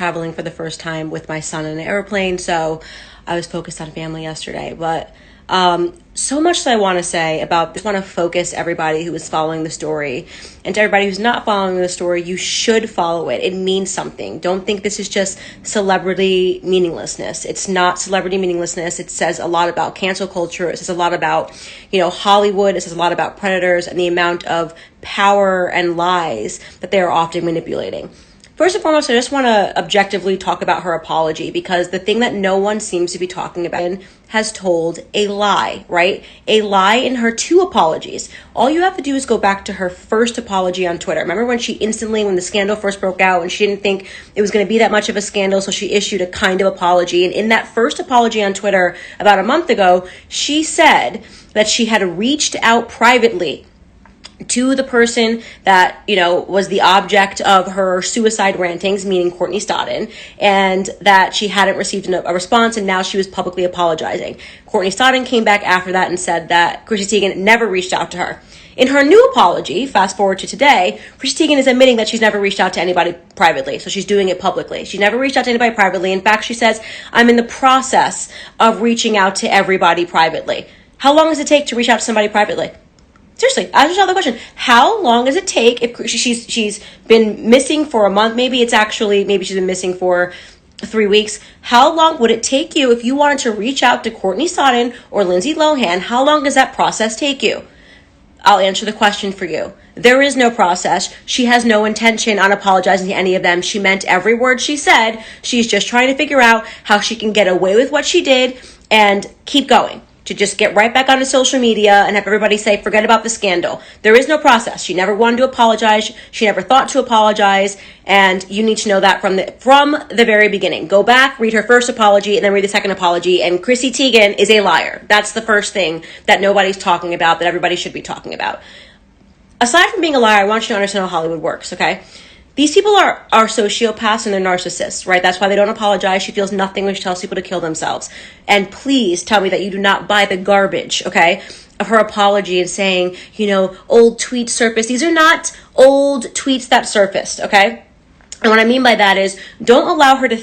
traveling for the first time with my son in an airplane, so I was focused on family yesterday. But so much that I want to say about this. I want to focus everybody who is following the story, and to everybody who's not following the story, you should follow it. It means something. Don't think this is just celebrity meaninglessness. It's not celebrity meaninglessness. It says a lot about cancel culture. It says a lot about, Hollywood. It says a lot about predators and the amount of power and lies that they are often manipulating. First and foremost, I just want to objectively talk about her apology, because the thing that no one seems to be talking about has told a lie, right? A lie in her 2 apologies. All you have to do is go back to her first apology on Twitter. Remember when when the scandal first broke out, and she didn't think it was going to be that much of a scandal, so she issued a kind of apology. And in that first apology on Twitter about a month ago, she said that she had reached out privately to the person that, was the object of her suicide rantings, meaning Courtney Stodden, and that she hadn't received a response, and now she was publicly apologizing. Courtney Stodden came back after that and said that Chrissy Teigen never reached out to her. In her new apology, fast forward to today, Chrissy Teigen is admitting that she's never reached out to anybody privately, so she's doing it publicly. She's never reached out to anybody privately. In fact, she says, I'm in the process of reaching out to everybody privately. How long does it take to reach out to somebody privately? Seriously, ask yourself the question: how long does it take if she's been missing for a month? Maybe she's been missing for 3 weeks. How long would it take you if you wanted to reach out to Courtney Stodden or Lindsay Lohan? How long does that process take you? I'll answer the question for you. There is no process. She has no intention on apologizing to any of them. She meant every word she said. She's just trying to figure out how she can get away with what she did and keep going. To just get right back onto social media and have everybody say, forget about the scandal. There is no process. She never wanted to apologize. She never thought to apologize. And you need to know that from the very beginning. Go back, read her first apology, and then read the second apology. And Chrissy Teigen is a liar. That's the first thing that nobody's talking about, that everybody should be talking about. Aside from being a liar, I want you to understand how Hollywood works, okay? These people are sociopaths and they're narcissists, right? That's why they don't apologize. She feels nothing when she tells people to kill themselves. And please tell me that you do not buy the garbage, okay, of her apology and saying, old tweets surfaced. These are not old tweets that surfaced, okay? And what I mean by that is, don't allow people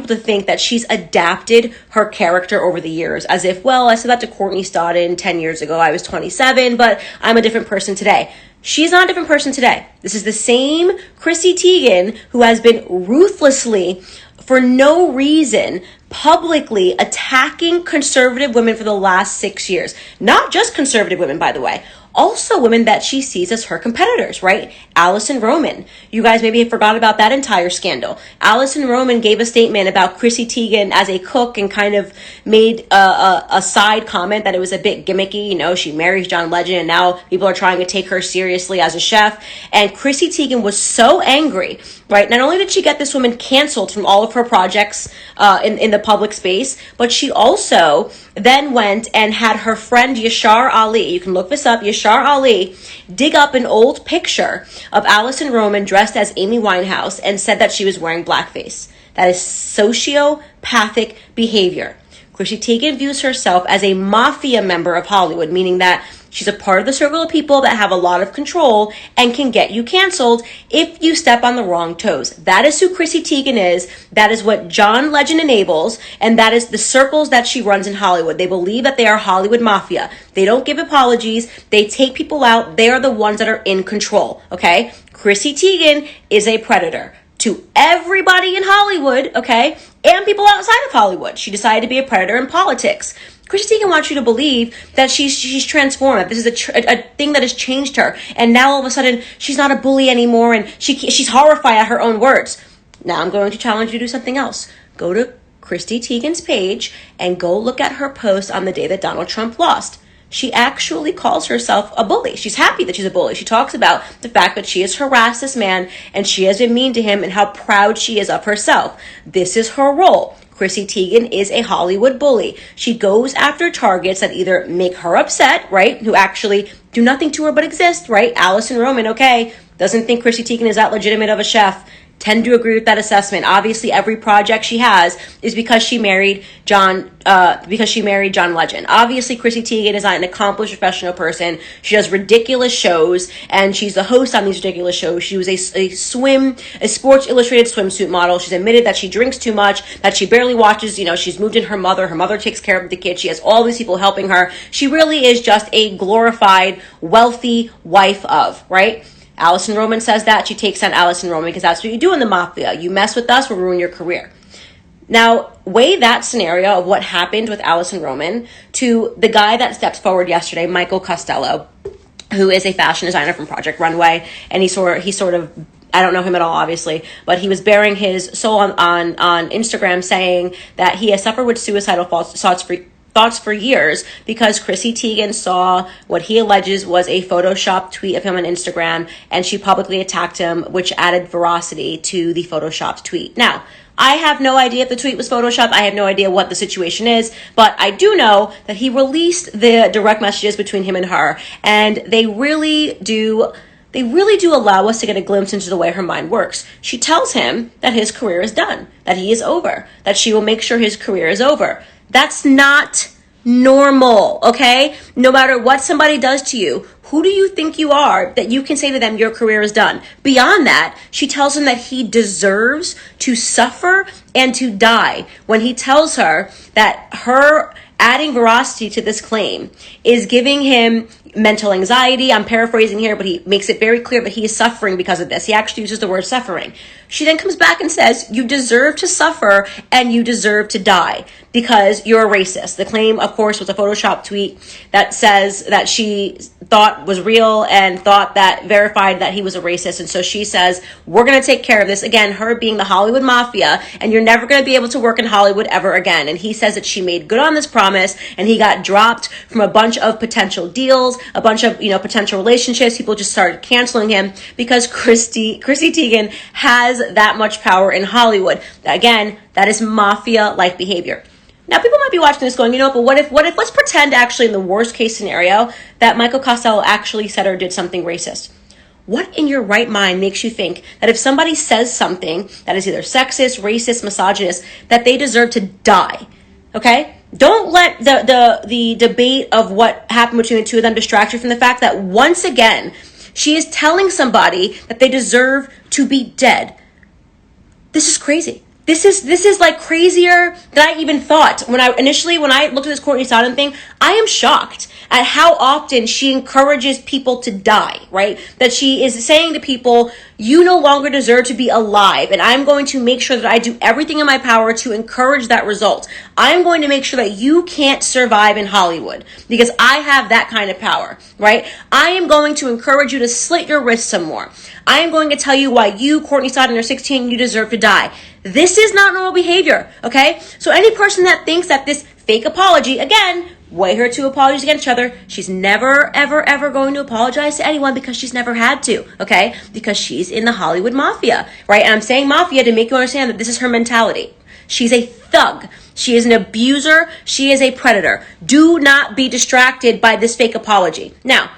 to think that she's adapted her character over the years, as if, well, I said that to Courtney Stodden 10 years ago. I was 27, but I'm a different person today. She's not a different person today. This is the same Chrissy Teigen who has been ruthlessly, for no reason, publicly attacking conservative women for the last 6 years. Not just conservative women, by the way. Also women that she sees as her competitors, right? Allison Roman. You guys maybe forgot about that entire scandal. Allison Roman gave a statement about Chrissy Teigen as a cook and kind of made a side comment that it was a bit gimmicky. She marries John Legend and now people are trying to take her seriously as a chef. And Chrissy Teigen was so angry, right? Not only did she get this woman canceled from all of her projects in the public space, but she also then went and had her friend Yashar Ali, you can look this up, Yashar Ali, dig up an old picture of Allison Roman dressed as Amy Winehouse and said that she was wearing blackface. That is sociopathic behavior. Chrissy Teigen views herself as a mafia member of Hollywood, meaning that she's a part of the circle of people that have a lot of control and can get you canceled if you step on the wrong toes. That is who Chrissy Teigen is. That is what John Legend enables, and that is the circles that she runs in Hollywood. They believe that they are Hollywood mafia. They don't give apologies. They take people out. They are the ones that are in control, okay? Chrissy Teigen is a predator to everybody in Hollywood, okay? And people outside of Hollywood. She decided to be a predator in politics. Chrissy Teigen wants you to believe that she's transformed. That this is a thing that has changed her. And now all of a sudden, she's not a bully anymore and she's horrified at her own words. Now I'm going to challenge you to do something else. Go to Chrissy Teigen's page and go look at her post on the day that Donald Trump lost. She actually calls herself a bully. She's happy that she's a bully. She talks about the fact that she has harassed this man and she has been mean to him and how proud she is of herself. This is her role. Chrissy Teigen is a Hollywood bully. She goes after targets that either make her upset, right, who actually do nothing to her but exist, right? Allison Roman, okay, doesn't think Chrissy Teigen is that legitimate of a chef. tend to agree with that assessment. Obviously, every project she has is because she married John Legend. Obviously, Chrissy Teigen is not an accomplished professional person. She does ridiculous shows, and she's the host on these ridiculous shows. She was a Sports Illustrated swimsuit model. She's admitted that she drinks too much, that she barely watches. She's moved in her mother. Her mother takes care of the kids. She has all these people helping her. She really is just a glorified, wealthy wife of, right? Allison Roman says that. She takes on Allison Roman because that's what you do in the mafia. You mess with us, we'll ruin your career. Now, weigh that scenario of what happened with Allison Roman to the guy that stepped forward yesterday, Michael Costello, who is a fashion designer from Project Runway, and he sort of I don't know him at all, obviously, but he was bearing his soul on Instagram, saying that he has suffered with suicidal thoughts for years because Chrissy Teigen saw what he alleges was a Photoshop tweet of him on Instagram, and she publicly attacked him, which added veracity to the Photoshopped tweet. Now, I have no idea if the tweet was Photoshopped. I have no idea what the situation is, but I do know that he released the direct messages between him and her, and they really do allow us to get a glimpse into the way her mind works. She tells him that his career is done, that he is over, that she will make sure his career is over. That's not normal, okay? No matter what somebody does to you, who do you think you are that you can say to them your career is done? Beyond that, she tells him that he deserves to suffer and to die when he tells her that her adding veracity to this claim is giving him mental anxiety. I'm paraphrasing here, but he makes it very clear that he is suffering because of this. He actually uses the word suffering. She then comes back and says, you deserve to suffer and you deserve to die because you're a racist. The claim, of course, was a Photoshop tweet that says that she thought was real and thought that verified that he was a racist. And so she says, we're going to take care of this. Again, her being the Hollywood mafia, and you're never going to be able to work in Hollywood ever again. And he says that she made good on this promise, and he got dropped from a bunch of potential deals, a bunch of, potential relationships. People just started canceling him because Chrissy Teigen has that much power in Hollywood. Again, that is mafia-like behavior. Now, people might be watching this going, but what if, let's pretend actually in the worst case scenario that Michael Costello actually said or did something racist. What in your right mind makes you think that if somebody says something that is either sexist, racist, misogynist, that they deserve to die? Okay? Don't let the debate of what happened between the two of them distract you from the fact that once again, she is telling somebody that they deserve to be dead. This is crazy. This is like crazier than I even thought. When I looked at this Courtney Stodden thing, I am shocked at how often she encourages people to die, right? That she is saying to people, you no longer deserve to be alive, and I'm going to make sure that I do everything in my power to encourage that result. I'm going to make sure that you can't survive in Hollywood because I have that kind of power, right? I am going to encourage you to slit your wrists some more. I am going to tell you why you, Courtney Stodden, you're 16, you deserve to die. This is not normal behavior, okay? So any person that thinks that this fake apology, again, weigh her two apologies against each other. She's never, ever, ever going to apologize to anyone because she's never had to, okay? Because she's in the Hollywood mafia, right? And I'm saying mafia to make you understand that this is her mentality. She's a thug. She is an abuser. She is a predator. Do not be distracted by this fake apology. Now,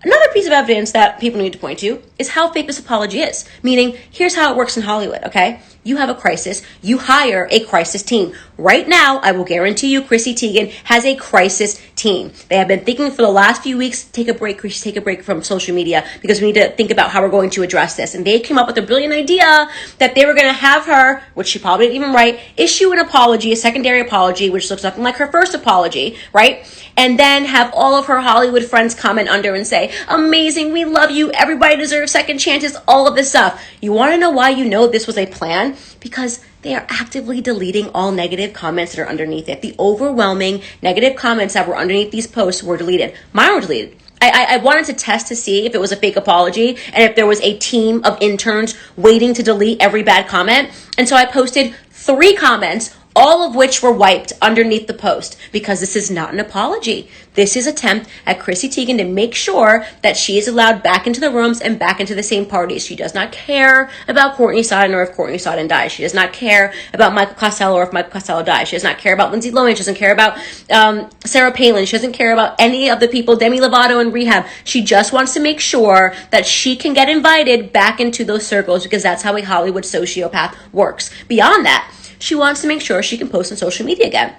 another piece of evidence that people need to point to is how fake this apology is. Meaning, here's how it works in Hollywood, okay? You have a crisis. You hire a crisis team. Right now, I will guarantee you Chrissy Teigen has a crisis team. They have been thinking for the last few weeks, take a break, Chrissy, take a break from social media because we need to think about how we're going to address this. And they came up with a brilliant idea that they were going to have her, which she probably didn't even write, issue an apology, a secondary apology, which looks nothing like her first apology, right? And then have all of her Hollywood friends comment under and say, amazing, we love you, everybody deserves second chances, all of this stuff. You want to know why you know this was a plan? Because they are actively deleting all negative comments that are underneath it. The overwhelming negative comments that were underneath these posts were deleted. Mine were deleted. I wanted to test to see if it was a fake apology and if there was a team of interns waiting to delete every bad comment. And so I posted 3 comments, all of which were wiped underneath the post, because this is not an apology. This is an attempt at Chrissy Teigen to make sure that she is allowed back into the rooms and back into the same parties. She does not care about Courtney Stodden or if Courtney Stodden dies. She does not care about Michael Costello or if Michael Costello dies. She does not care about Lindsay Lohan. She doesn't care about Sarah Palin. She doesn't care about any of the people, Demi Lovato in rehab. She just wants to make sure that she can get invited back into those circles, because that's how a Hollywood sociopath works. Beyond that, she wants to make sure she can post on social media again.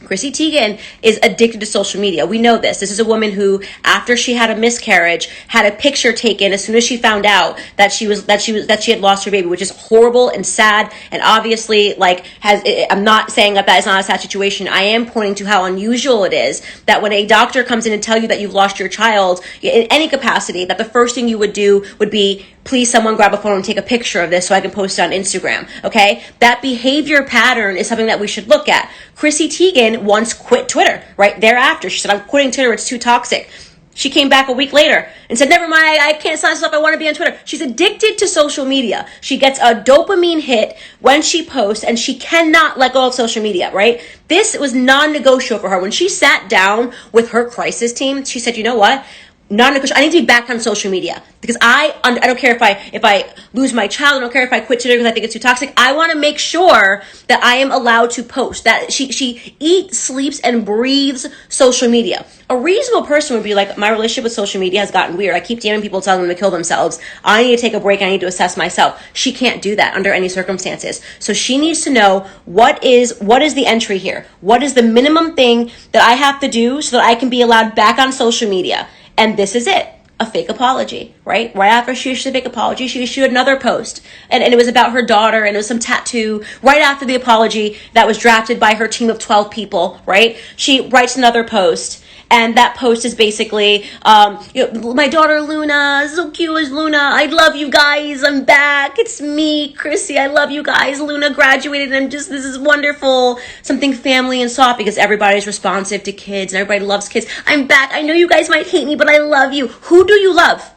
Chrissy Teigen is addicted to social media. We know this. This is a woman who, after she had a miscarriage, had a picture taken as soon as she found out that she had lost her baby, which is horrible and sad. And obviously, I'm not saying that is not a sad situation. I am pointing to how unusual it is that when a doctor comes in and tell you that you've lost your child in any capacity, that the first thing you would do would be, please someone grab a phone and take a picture of this so I can post it on Instagram, okay? That behavior pattern is something that we should look at. Chrissy Teigen once quit Twitter right thereafter. She said, I'm quitting Twitter, it's too toxic. She came back a week later and said, never mind, I can't sign this up, I want to be on Twitter. She's addicted to social media. She gets a dopamine hit when she posts, and she cannot let go of social media, right? This was non-negotiable for her. When she sat down with her crisis team, she said, you know what? Non-negotiable. I need to be back on social media, because I don't care if I lose my child. I don't care if I quit Twitter because I think it's too toxic. I want to make sure that I am allowed to post. That she eats, sleeps, and breathes social media. A reasonable person would be like, my relationship with social media has gotten weird. I keep DMing people telling them to kill themselves. I need to take a break. I need to assess myself. She can't do that under any circumstances. So she needs to know what is the entry here. What is the minimum thing that I have to do so that I can be allowed back on social media? And this is it, a fake apology, right? Right after she issued a fake apology, she issued another post. And it was about her daughter, and it was some tattoo. Right after the apology that was drafted by her team of 12 people, right? She writes another post. And that post is basically, my daughter Luna, so cute as Luna. I love you guys. I'm back. It's me, Chrissy. I love you guys. Luna graduated, and this is wonderful. Something family and soft, because everybody's responsive to kids and everybody loves kids. I'm back. I know you guys might hate me, but I love you. Who do you love?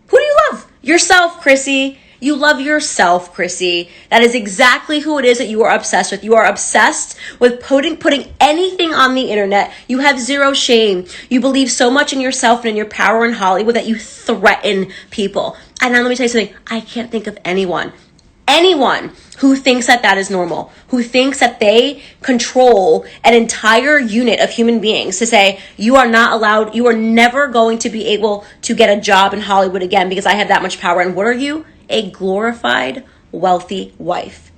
Who do you love? Yourself, Chrissy. You love yourself, Chrissy. That is exactly who it is that you are obsessed with. You are obsessed with putting anything on the internet. You have zero shame. You believe so much in yourself and in your power in Hollywood that you threaten people. And now let me tell you something. I can't think of anyone who thinks that is normal, who thinks that they control an entire unit of human beings to say, you are not allowed, you are never going to be able to get a job in Hollywood again because I have that much power. And what are you? A glorified, wealthy wife.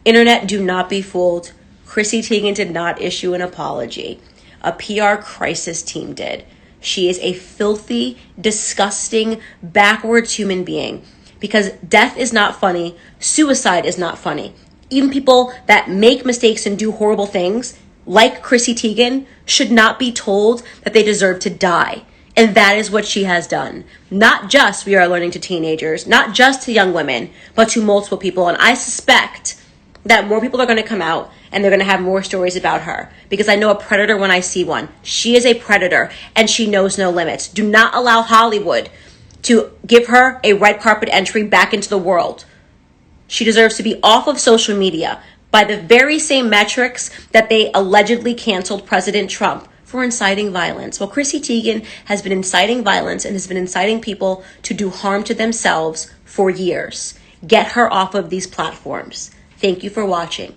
Internet, do not be fooled. Chrissy Teigen did not issue an apology. A PR crisis team did. She is a filthy, disgusting, backwards human being. Because death is not funny. Suicide is not funny. Even people that make mistakes and do horrible things, like Chrissy Teigen, should not be told that they deserve to die. And that is what she has done. Not just, we are learning, to teenagers, not just to young women, but to multiple people. And I suspect that more people are going to come out and they're going to have more stories about her. Because I know a predator when I see one. She is a predator and she knows no limits. Do not allow Hollywood to give her a red carpet entry back into the world. She deserves to be off of social media by the very same metrics that they allegedly canceled President Trump for inciting violence. Well, Chrissy Teigen has been inciting violence and has been inciting people to do harm to themselves for years. Get her off of these platforms. Thank you for watching.